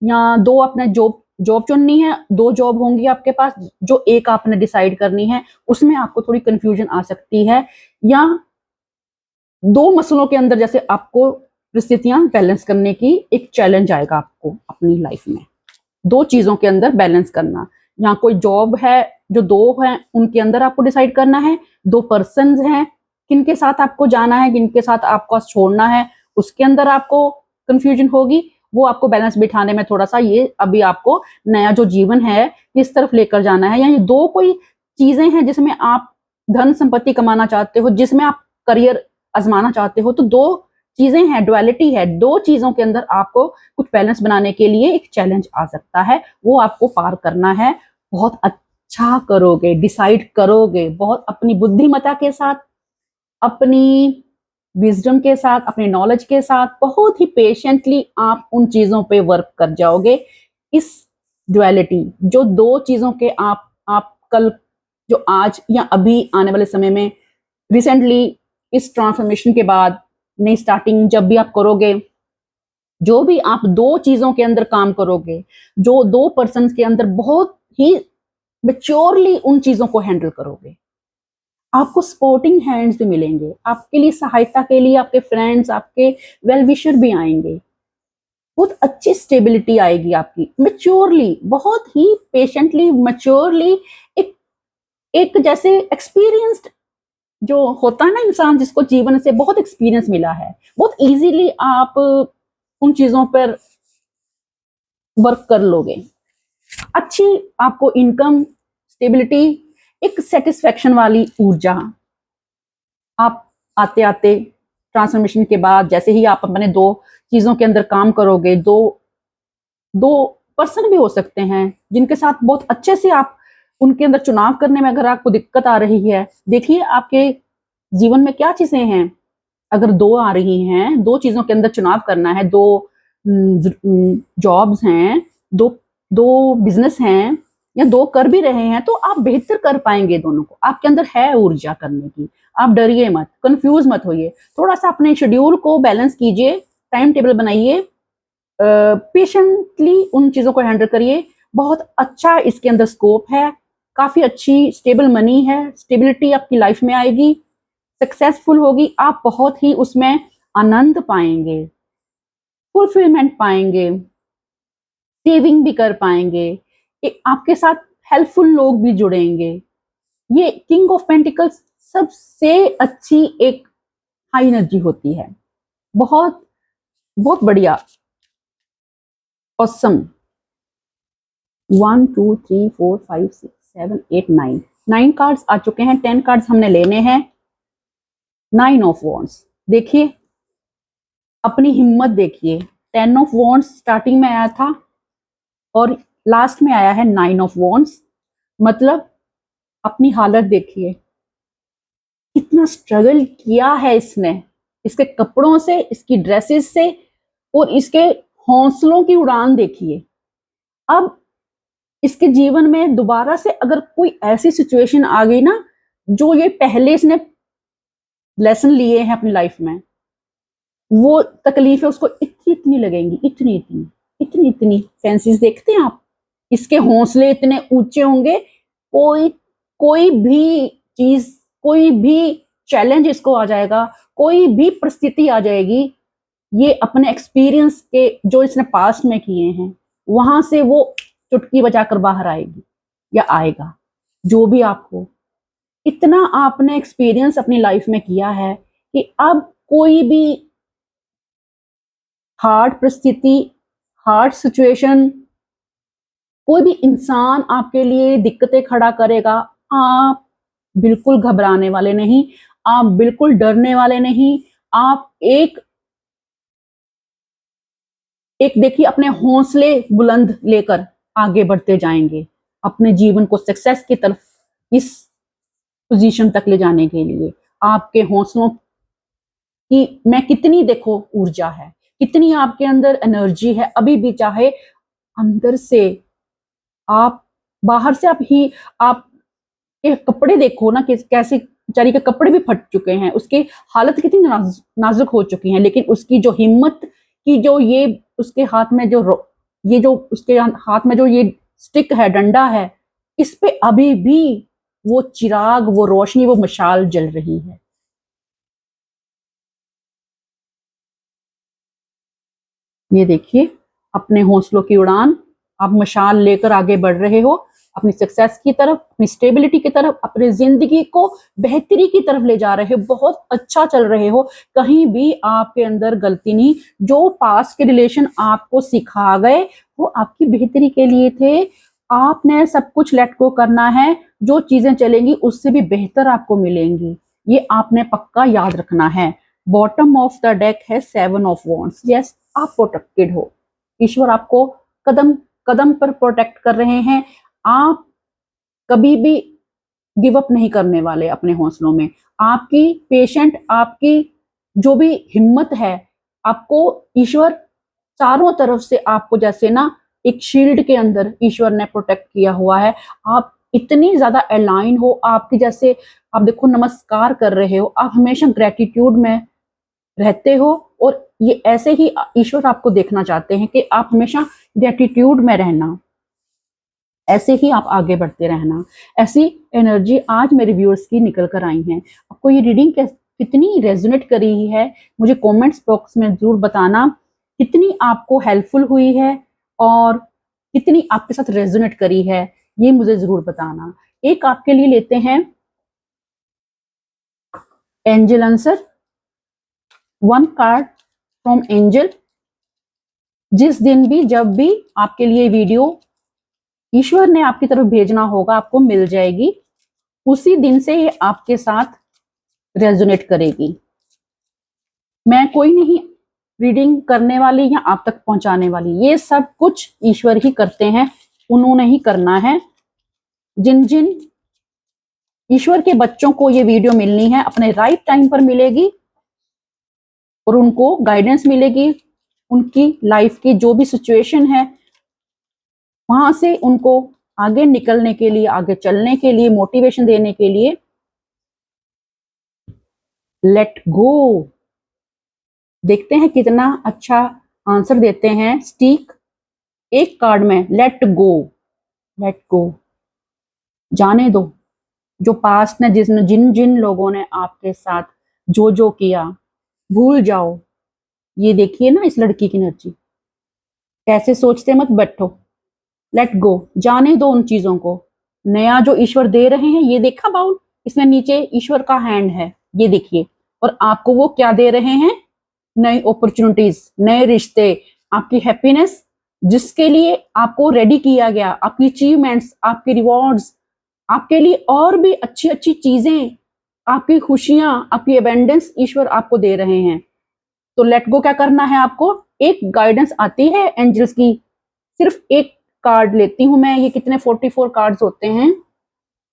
या 2 अपने जॉब चुननी है, 2 जॉब होंगी आपके पास, जो एक आपने डिसाइड करनी है, उसमें आपको थोड़ी कंफ्यूजन आ सकती है। या 2 मसलों के अंदर जैसे आपको परिस्थितियां बैलेंस करने की एक चैलेंज आएगा आपको अपनी लाइफ में। 2 चीजों के अंदर बैलेंस करना, यहाँ कोई जॉब है जो 2 है उनके अंदर आपको डिसाइड करना है, 2 पर्सन हैं किनके साथ आपको जाना है, किनके साथ आपको छोड़ना है, उसके अंदर आपको कंफ्यूजन होगी। वो आपको बैलेंस बिठाने में थोड़ा सा, ये अभी आपको नया जो जीवन है किस तरफ लेकर जाना है, या ये 2 कोई चीजें हैं जिसमें आप धन संपत्ति कमाना चाहते हो, जिसमें आप करियर आजमाना चाहते हो, तो 2 चीजें हैं, डुअलिटी है। 2 चीजों के अंदर आपको कुछ बैलेंस बनाने के लिए एक चैलेंज आ सकता है, वो आपको पार करना है। बहुत अच्छा करोगे, डिसाइड करोगे, बहुत अपनी बुद्धिमत्ता के साथ, अपनी विजडम के साथ, अपनी नॉलेज के साथ, बहुत ही पेशेंटली आप उन चीजों पे वर्क कर जाओगे। इस डुअलिटी, जो 2 चीजों के आप कल, जो आज या अभी आने वाले समय में, रिसेंटली इस ट्रांसफॉर्मेशन के बाद नई स्टार्टिंग जब भी आप करोगे, जो भी आप 2 चीजों के अंदर काम करोगे, जो 2 पर्सन के अंदर बहुत ही मेच्योरली उन चीजों को हैंडल करोगे, आपको सपोर्टिंग हैंड्स भी मिलेंगे, आपके लिए सहायता के लिए आपके फ्रेंड्स, आपके वेल विशर भी आएंगे। बहुत अच्छी स्टेबिलिटी आएगी आपकी, मेच्योरली, बहुत ही पेशेंटली, मेच्योरली, एक एक जैसे एक्सपीरियंस्ड जो होता है ना इंसान, जिसको जीवन से बहुत एक्सपीरियंस मिला है, बहुत इजीली आप उन चीजों पर वर्क कर लोगे। अच्छी आपको इनकम, स्टेबिलिटी, एक सेटिस्फेक्शन वाली ऊर्जा। आप आते आते ट्रांसफॉर्मेशन के बाद जैसे ही आप अपने 2 चीजों के अंदर काम करोगे, 2 पर्सन भी हो सकते हैं जिनके साथ बहुत अच्छे से आप उनके अंदर चुनाव करने में अगर आपको दिक्कत आ रही है, देखिए आपके जीवन में क्या चीजें हैं। अगर 2 आ रही हैं, 2 चीजों के अंदर चुनाव करना है, 2 जॉब्स हैं, 2 बिजनेस हैं, या 2 कर भी रहे हैं, तो आप बेहतर कर पाएंगे दोनों को। आपके अंदर है ऊर्जा करने की, आप डरिए मत, कंफ्यूज मत होइए, थोड़ा सा अपने शेड्यूल को बैलेंस कीजिए, टाइम टेबल बनाइए, पेशेंटली उन चीजों को हैंडल करिए। बहुत अच्छा इसके अंदर स्कोप है, काफी अच्छी स्टेबल मनी है, स्टेबिलिटी आपकी लाइफ में आएगी, सक्सेसफुल होगी, आप बहुत ही उसमें आनंद पाएंगे, फुलफिलमेंट पाएंगे, सेविंग भी कर पाएंगे, आपके साथ हेल्पफुल लोग भी जुड़ेंगे। ये किंग ऑफ पेंटिकल्स सबसे अच्छी एक हाई एनर्जी होती है। बहुत बहुत बढ़िया, ऑसम। 1 2 3 4 5 6 7 8 9 9 कार्ड्स आ चुके हैं। 10 कार्ड्स हमने लेने हैं। 9 ऑफ वॉन्ड्स, देखिए अपनी हिम्मत देखिए। 10 ऑफ वॉन्ड्स स्टार्टिंग में आया था और लास्ट में आया है 9 ऑफ वॉन्ड्स। मतलब अपनी हालत देखिए, कितना स्ट्रगल किया है इसने, इसके कपड़ों से, इसकी ड्रेसेस से, और इसके हौसलों की उड़ान देखिए। अब इसके जीवन में दोबारा से अगर कोई ऐसी सिचुएशन आ गई ना, जो ये पहले इसने लेसन लिए हैं अपनी लाइफ में, वो तकलीफें उसको इतनी इतनी लगेंगी, इतनी इतनी इतनी इतनी। फैंसीज देखते हैं आप, इसके हौसले इतने ऊंचे होंगे, कोई कोई भी चीज, कोई भी चैलेंज इसको आ जाएगा, कोई भी परिस्थिति आ जाएगी, ये अपने एक्सपीरियंस के जो इसने पास्ट में किए हैं वहां से वो चुटकी बजाकर बाहर आएगी या आएगा। जो भी आप हो, इतना आपने एक्सपीरियंस अपनी लाइफ में किया है कि अब कोई भी हार्ड परिस्थिति, हार्ड सिचुएशन, कोई भी इंसान आपके लिए दिक्कतें खड़ा करेगा, आप बिल्कुल घबराने वाले नहीं, आप बिल्कुल डरने वाले नहीं। आप एक एक देखिए अपने हौसले बुलंद लेकर आगे बढ़ते जाएंगे अपने जीवन को सक्सेस की तरफ, इस पोजीशन तक ले जाने के लिए। आपके हौसलों की मैं कितनी देखो ऊर्जा है, कितनी आपके अंदर एनर्जी है। अभी भी चाहे अंदर से आप, बाहर से आप के कपड़े देखो ना कि कैसे बेचारी के कपड़े भी फट चुके हैं, उसकी हालत कितनी नाजुक हो चुकी है, लेकिन उसकी जो हिम्मत की, जो ये उसके हाथ में ये जो उसके हाथ में जो ये स्टिक है, डंडा है, इस पे अभी भी वो चिराग, वो रोशनी, वो मशाल जल रही है। ये देखिए अपने हौसलों की उड़ान, आप मशाल लेकर आगे बढ़ रहे हो अपनी सक्सेस की तरफ, अपनी स्टेबिलिटी की तरफ, अपनी जिंदगी को बेहतरी की तरफ ले जा रहे हो। बहुत अच्छा चल रहे हो, कहीं भी आपके अंदर गलती नहीं। जो पास्ट के रिलेशन आपको सिखा गए वो आपकी बेहतरी के लिए थे। आपने सब कुछ लेट गो करना है, जो चीजें चलेंगी उससे भी बेहतर आपको मिलेंगी, ये आपने पक्का याद रखना है। बॉटम ऑफ द डेक है 7 ऑफ वॉन्ड्स। यस, आप प्रोटेक्टेड हो, ईश्वर आपको कदम कदम पर प्रोटेक्ट कर रहे हैं। आप कभी भी गिव अप नहीं करने वाले अपने हौसलों में। आपकी पेशेंट, आपकी जो भी हिम्मत है, आपको ईश्वर चारों तरफ से आपको जैसे ना एक शील्ड के अंदर ईश्वर ने प्रोटेक्ट किया हुआ है। आप इतनी ज्यादा अलाइन हो, आपकी जैसे आप देखो नमस्कार कर रहे हो, आप हमेशा ग्रेटिट्यूड में रहते हो, और ये ऐसे ही ईश्वर आपको देखना चाहते हैं कि आप हमेशा ग्रेटिट्यूड में रहना, ऐसे ही आप आगे बढ़ते रहना। ऐसी एनर्जी आज मेरे व्यूअर्स की निकल कर आई हैं। आपको ये रीडिंग कितनी रेजोनेट कर रही है, मुझे कमेंट्स बॉक्स में जरूर बताना। कितनी आपको हेल्पफुल हुई है और कितनी आपके साथ रेजोनेट करी है, ये मुझे जरूर बताना। एक आपके लिए लेते हैं angel answer, 1 card from angel. जिस दिन भी, जब भी आपके लिए वीडियो ईश्वर ने आपकी तरफ भेजना होगा, आपको मिल जाएगी, उसी दिन से ये आपके साथ रेजोनेट करेगी। मैं कोई नहीं रीडिंग करने वाली या आप तक पहुंचाने वाली, ये सब कुछ ईश्वर ही करते हैं, उन्होंने ही करना है। जिन जिन ईश्वर के बच्चों को ये वीडियो मिलनी है, अपने राइट टाइम पर मिलेगी और उनको गाइडेंस मिलेगी। उनकी लाइफ की जो भी सिचुएशन है वहां से उनको आगे निकलने के लिए, आगे चलने के लिए, मोटिवेशन देने के लिए लेट गो। देखते हैं कितना अच्छा आंसर देते हैं स्टीक। एक कार्ड में लेट गो, लेट गो, जाने दो। जो पास्ट ने जिन जिन लोगों ने आपके साथ जो जो किया, भूल जाओ, ये देखिए ना इस लड़की की एनर्जी, कैसे सोचते मत बैठो, लेट गो, जाने दो उन चीजों को। नया जो ईश्वर दे रहे हैं, ये देखा बाउल, इसमें नीचे ईश्वर का हैंड है, ये देखिए। और आपको वो क्या दे रहे हैं? नई अपॉर्चुनिटीज, नए रिश्ते, आपकी हैप्पीनेस, जिसके लिए आपको रेडी किया गया, आपकी अचीवमेंट्स, आपके रिवॉर्ड्स, आपके लिए और भी अच्छी अच्छी चीजें, आपकी खुशियां, आपकी अबेंडेंस ईश्वर आपको दे रहे हैं। तो लेट गो क्या करना है आपको? एक गाइडेंस आती है एंजल्स की, सिर्फ एक कार्ड लेती हूं मैं। ये कितने 44 कार्ड्स होते हैं?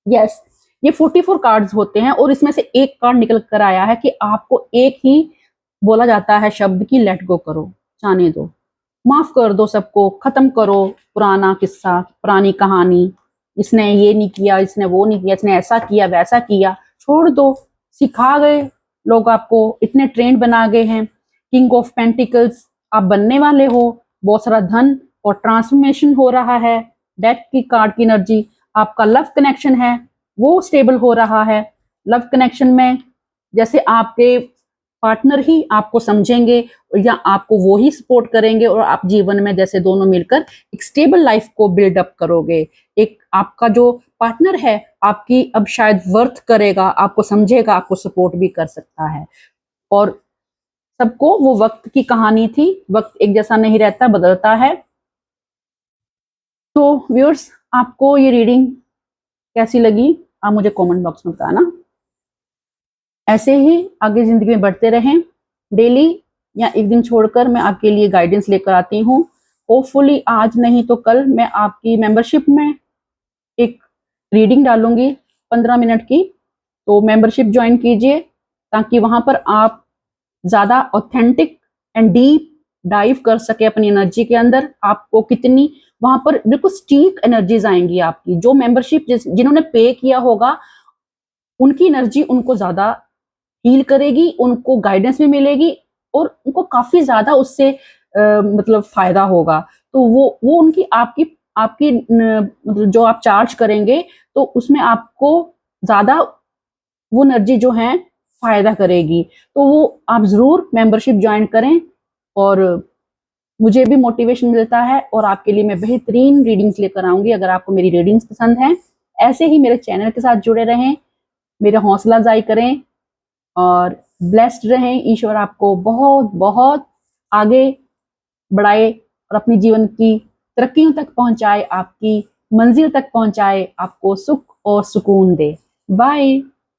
यस, ये 44 कार्ड्स होते हैं और इसमें से एक कार्ड निकल कर आया है कि आपको एक ही बोला जाता है शब्द की लेट गो करो, जाने दो, माफ कर दो सबको, खत्म करो पुराना किस्सा, पुरानी कहानी, इसने ये नहीं किया, इसने वो नहीं किया, इसने ऐसा किया वैसा किया, छोड़ दो। सिखा गए लोग आपको, इतने ट्रेंड बना गए हैं। किंग ऑफ पेंटिकल्स आप बनने वाले हो, बहुत सारा धन और ट्रांसफॉर्मेशन हो रहा है। डेथ की कार्ड की एनर्जी, आपका लव कनेक्शन है वो स्टेबल हो रहा है। लव कनेक्शन में जैसे आपके पार्टनर ही आपको समझेंगे या आपको वो ही सपोर्ट करेंगे और आप जीवन में जैसे दोनों मिलकर एक स्टेबल लाइफ को बिल्डअप करोगे। एक आपका जो पार्टनर है आपकी अब शायद वर्थ करेगा, आपको समझेगा, आपको सपोर्ट भी कर सकता है। और सबको वो वक्त की कहानी थी, वक्त एक जैसा नहीं रहता, बदलता है। तो व्यूअर्स, आपको ये रीडिंग कैसी लगी आप मुझे कमेंट बॉक्स में बताना। ऐसे ही आगे जिंदगी में बढ़ते रहें। डेली या एक दिन छोड़कर मैं आपके लिए गाइडेंस लेकर आती हूँ। होपफुली आज नहीं तो कल मैं आपकी मेंबरशिप में एक रीडिंग डालूंगी 15 मिनट की, तो मेंबरशिप ज्वाइन कीजिए ताकि वहां पर आप ज्यादा ऑथेंटिक एंड डीप डाइव कर सके अपनी एनर्जी के अंदर। आपको कितनी वहां पर बिल्कुल स्टीक एनर्जीज आएंगी आपकी। जो मेंबरशिप जिन्होंने पे किया होगा उनकी एनर्जी उनको ज्यादा हील करेगी, उनको गाइडेंस भी मिलेगी और उनको काफी ज्यादा उससे मतलब फायदा होगा। तो वो उनकी आपकी आपकी मतलब जो आप चार्ज करेंगे तो उसमें आपको ज्यादा वो एनर्जी जो है फायदा करेगी। तो वो आप जरूर मेंबरशिप ज्वाइन करें और मुझे भी मोटिवेशन मिलता है और आपके लिए मैं बेहतरीन रीडिंग्स लेकर आऊंगी। अगर आपको मेरी रीडिंग्स पसंद हैं, ऐसे ही मेरे चैनल के साथ जुड़े रहें, मेरा हौसला अफजाई करें और ब्लेस्ड रहें। ईश्वर आपको बहुत बहुत आगे बढ़ाए और अपनी जीवन की तरक्कियों तक पहुंचाए, आपकी मंजिल तक पहुंचाए, आपको सुख और सुकून दे। बाय।